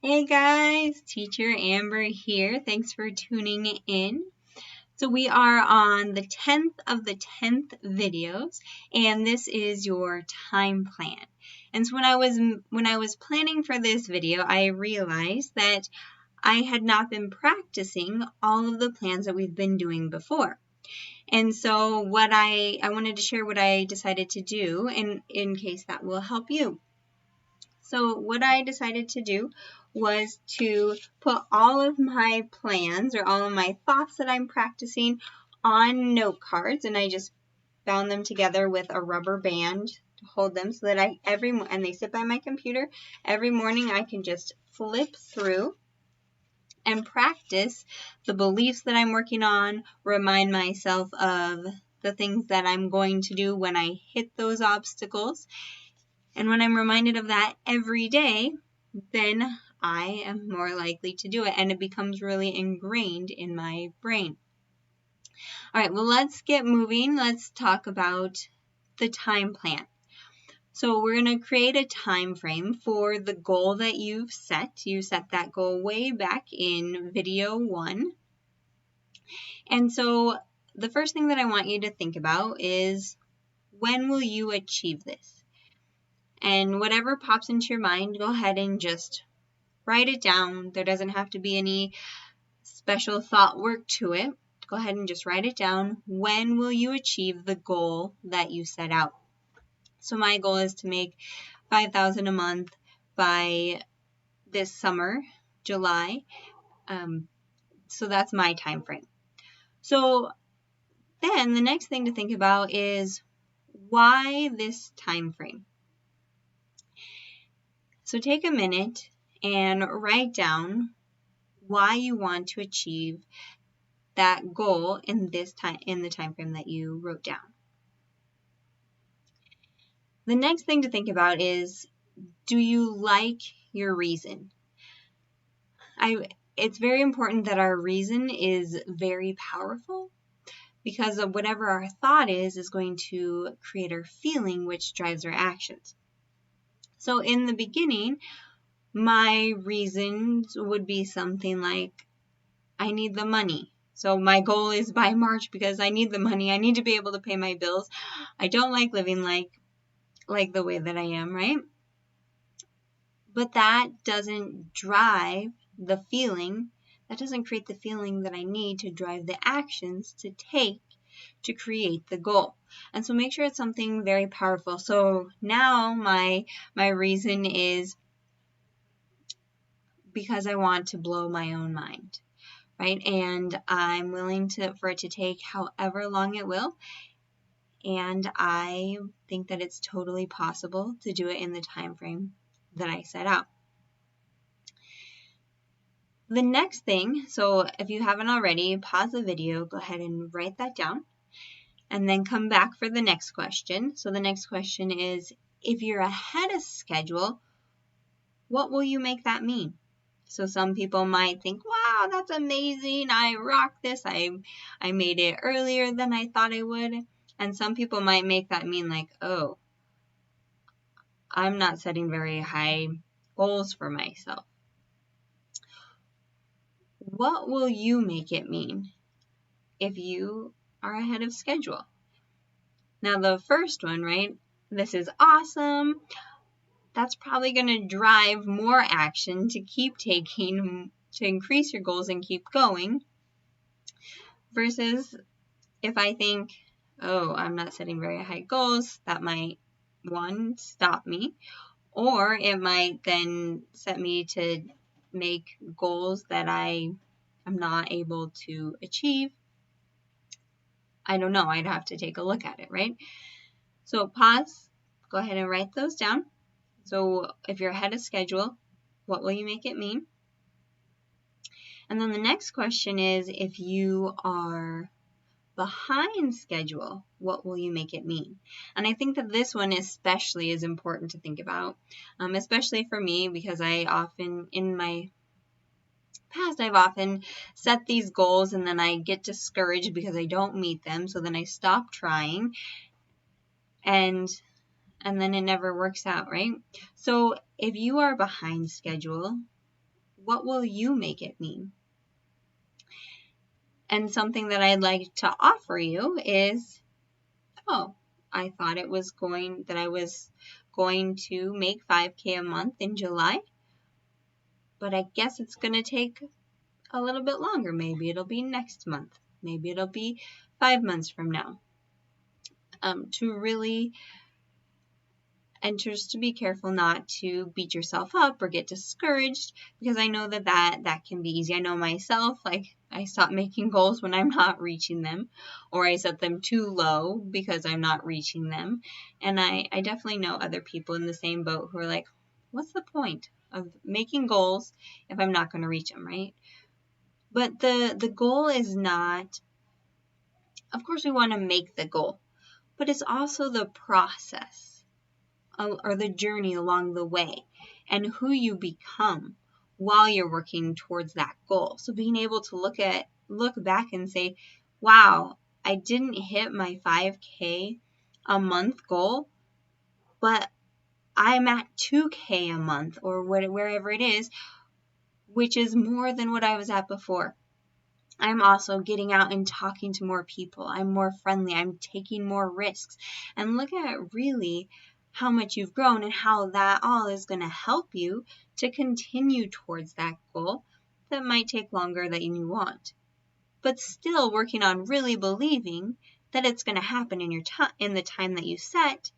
Hey guys, Teacher Amber here. Thanks for tuning in. So we are on the 10th of the 10th videos, and this is your time plan. And so when I was planning for this video, I realized that I had not been practicing all of the plans that we've been doing before. And so I wanted to share what I decided to do in case that will help you. So what I decided to do was to put all of my plans or all of my thoughts that I'm practicing on note cards, and I just bound them together with a rubber band to hold them so that and they sit by my computer. Every morning I can just flip through and practice the beliefs that I'm working on, remind myself of the things that I'm going to do when I hit those obstacles. And when I'm reminded of that every day, then I am more likely to do it, and it becomes really ingrained in my brain. All right, well, let's get moving. Let's talk about the time plan. So we're going to create a time frame for the goal that you've set. You set that goal way back in video 1. And so the first thing that I want you to think about is, when will you achieve this? And whatever pops into your mind, go ahead and just write it down. There doesn't have to be any special thought work to it. Go ahead and just write it down. When will you achieve the goal that you set out? So my goal is to make $5,000 a month by this summer, July. So that's my time frame. So then the next thing to think about is, why this time frame? So take a minute and write down why you want to achieve that goal in the time frame that you wrote down. The next thing to think about is, do you like your reason? It's very important that our reason is very powerful, because of whatever our thought is going to create our feeling, which drives our actions. So in the beginning, my reasons would be something like, I need the money. So my goal is by March because I need the money. I need to be able to pay my bills. I don't like living like the way that I am, right? But that doesn't drive the feeling. That doesn't create the feeling that I need to drive the actions to take to create the goal. And so make sure it's something very powerful. So now my reason is because I want to blow my own mind, right? And I'm willing for it to take however long it will. And I think that it's totally possible to do it in the time frame that I set out. The next thing, so if you haven't already, pause the video, go ahead and write that down, and then come back for the next question. So the next question is, if you're ahead of schedule, what will you make that mean? So some people might think, wow, that's amazing. I rocked this. I made it earlier than I thought I would. And some people might make that mean like, oh, I'm not setting very high goals for myself. What will you make it mean if you are ahead of schedule? Now the first one, right? This is awesome. That's probably going to drive more action to keep taking, to increase your goals and keep going. Versus if I think, oh, I'm not setting very high goals, that might, one, stop me, or it might then set me to make goals that I am not able to achieve. I don't know. I'd have to take a look at it, right? So pause, go ahead and write those down. So if you're ahead of schedule, what will you make it mean? And then the next question is, if you are behind schedule, what will you make it mean? And I think that this one especially is important to think about, especially for me, because in my past, I've often set these goals and then I get discouraged because I don't meet them. So then I stop trying and then it never works out, right? So if you are behind schedule, What will you make it mean? And something that I'd like to offer you is, oh, I thought I was going to make 5K a month in July, but I guess it's going to take a little bit longer. Maybe it'll be next month. Maybe it'll be 5 months from now. To really, and just to be careful not to beat yourself up or get discouraged, because I know that can be easy. I know myself, like I stop making goals when I'm not reaching them, or I set them too low because I'm not reaching them. And I definitely know other people in the same boat who are like, what's the point of making goals if I'm not going to reach them, right? But the goal is not, of course we want to make the goal, but it's also the process or the journey along the way and who you become while you're working towards that goal. So being able to look back and say, wow, I didn't hit my 5K a month goal, but I'm at 2K a month or wherever it is, which is more than what I was at before. I'm also getting out and talking to more people. I'm more friendly. I'm taking more risks. And look at really how much you've grown and how that all is going to help you to continue towards that goal that might take longer than you want. But still working on really believing that it's going to happen in the time that you set.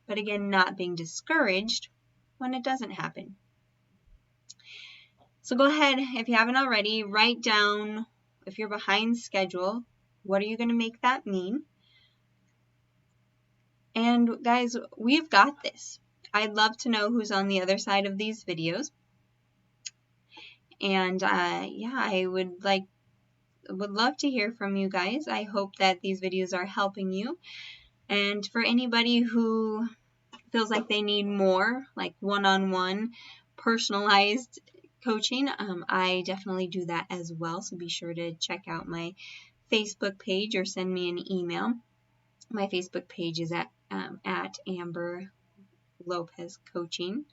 But again, not being discouraged when it doesn't happen. So go ahead, if you haven't already, write down, if you're behind schedule, what are you going to make that mean? And guys, we've got this. I'd love to know who's on the other side of these videos. And I would love to hear from you guys. I hope that these videos are helping you. And for anybody who feels like they need more, like one-on-one personalized coaching, I definitely do that as well. So be sure to check out my Facebook page or send me an email. My Facebook page is at Amber Lopez Coaching.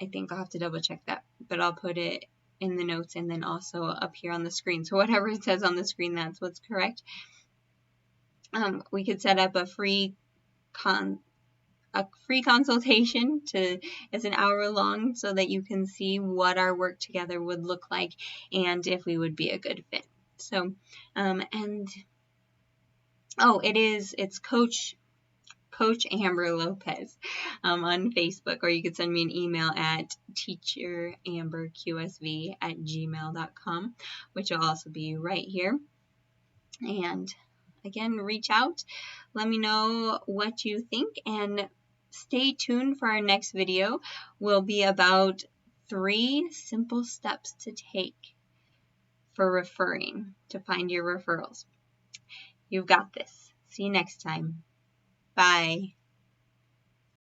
I think I'll have to double check that, but I'll put it in the notes and then also up here on the screen. So whatever it says on the screen, that's what's correct. We could set up a free consultation it's an hour long so that you can see what our work together would look like and if we would be a good fit. So it's Coach Amber Lopez on Facebook, or you could send me an email at teacheramberqsv@gmail.com, which will also be right here. And again, reach out, let me know what you think, and stay tuned for our next video. Will be about 3 simple steps to take for referring, to find your referrals. You've got this. See you next time. Bye.